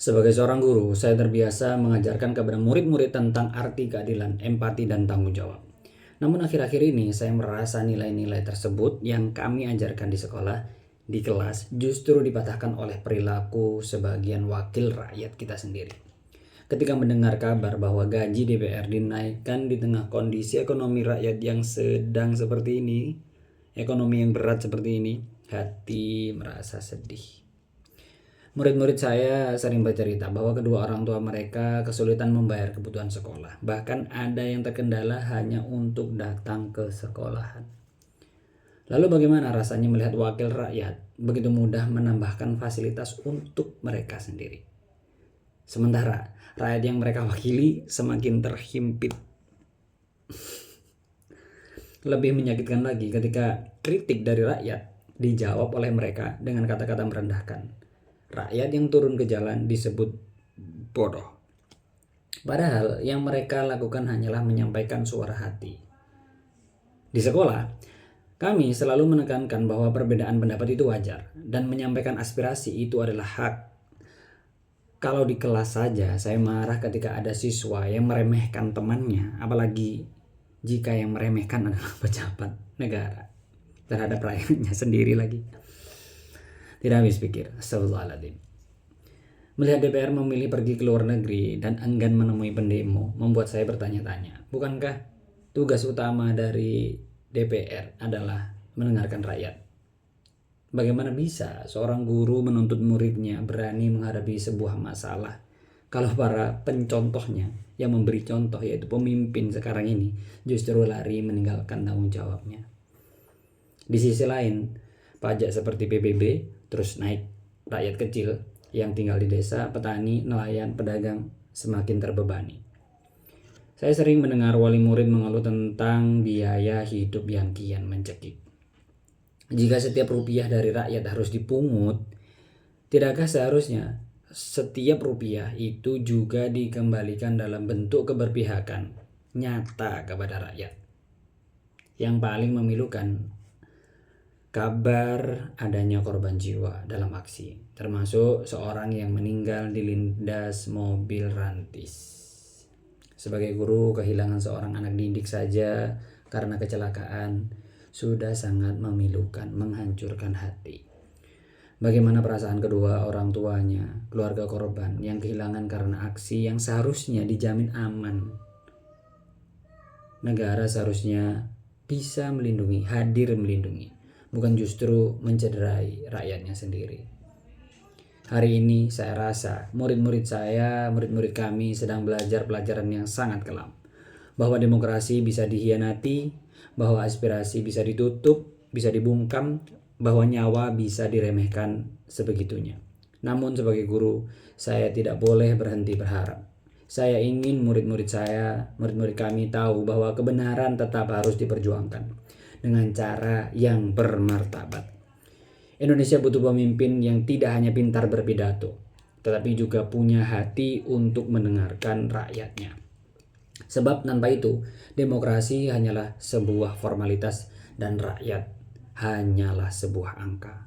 Sebagai seorang guru, saya terbiasa mengajarkan kepada murid-murid tentang arti keadilan, empati, dan tanggung jawab. Namun akhir-akhir ini saya merasa nilai-nilai tersebut yang kami ajarkan di sekolah, di kelas, justru dipatahkan oleh perilaku sebagian wakil rakyat kita sendiri. Ketika mendengar kabar bahwa gaji DPR dinaikkan di tengah kondisi ekonomi rakyat yang sedang seperti ini, ekonomi yang berat seperti ini, hati merasa sedih. Murid-murid saya sering bercerita bahwa kedua orang tua mereka kesulitan membayar kebutuhan sekolah. Bahkan ada yang terkendala hanya untuk datang ke sekolahan. Lalu bagaimana rasanya melihat wakil rakyat begitu mudah menambahkan fasilitas untuk mereka sendiri? Sementara rakyat yang mereka wakili semakin terhimpit. Lebih menyakitkan lagi ketika kritik dari rakyat dijawab oleh mereka dengan kata-kata merendahkan. Rakyat yang turun ke jalan disebut bodoh. Padahal yang mereka lakukan hanyalah menyampaikan suara hati. Di sekolah, kami selalu menekankan bahwa perbedaan pendapat itu wajar dan menyampaikan aspirasi itu adalah hak. Kalau di kelas saja saya marah ketika ada siswa yang meremehkan temannya, apalagi jika yang meremehkan adalah pejabat negara terhadap rakyatnya sendiri lagi. Tidak habis pikir, astagfirullahaladzim. Melihat DPR memilih pergi ke luar negeri dan enggan menemui pendemo membuat saya bertanya-tanya, bukankah tugas utama dari DPR adalah mendengarkan rakyat? Bagaimana bisa seorang guru menuntut muridnya berani menghadapi sebuah masalah kalau para pencontohnya yang memberi contoh yaitu pemimpin sekarang ini justru lari meninggalkan tanggung jawabnya? Di sisi lain, pajak seperti PBB terus naik, rakyat kecil yang tinggal di desa, petani, nelayan, pedagang semakin terbebani. Saya sering mendengar wali murid mengeluh tentang biaya hidup yang kian mencekik. Jika setiap rupiah dari rakyat harus dipungut, tidakkah seharusnya setiap rupiah itu juga dikembalikan dalam bentuk keberpihakan nyata kepada rakyat? Yang paling memilukan kabar adanya korban jiwa dalam aksi, termasuk seorang yang meninggal dilindas mobil rantis. Sebagai guru, kehilangan seorang anak didik saja karena kecelakaan sudah sangat memilukan, menghancurkan hati. Bagaimana perasaan kedua orang tuanya, keluarga korban yang kehilangan karena aksi yang seharusnya dijamin aman? Negara seharusnya bisa melindungi, hadir melindungi, bukan justru mencederai rakyatnya sendiri. Hari ini saya rasa murid-murid kami sedang belajar pelajaran yang sangat kelam. Bahwa demokrasi bisa dikhianati, bahwa aspirasi bisa ditutup, bisa dibungkam, bahwa nyawa bisa diremehkan sebegitunya. Namun sebagai guru, saya tidak boleh berhenti berharap. Saya ingin murid-murid kami tahu bahwa kebenaran tetap harus diperjuangkan dengan cara yang bermartabat. Indonesia butuh pemimpin yang tidak hanya pintar berpidato, tetapi juga punya hati untuk mendengarkan rakyatnya. Sebab tanpa itu, demokrasi hanyalah sebuah formalitas dan rakyat hanyalah sebuah angka.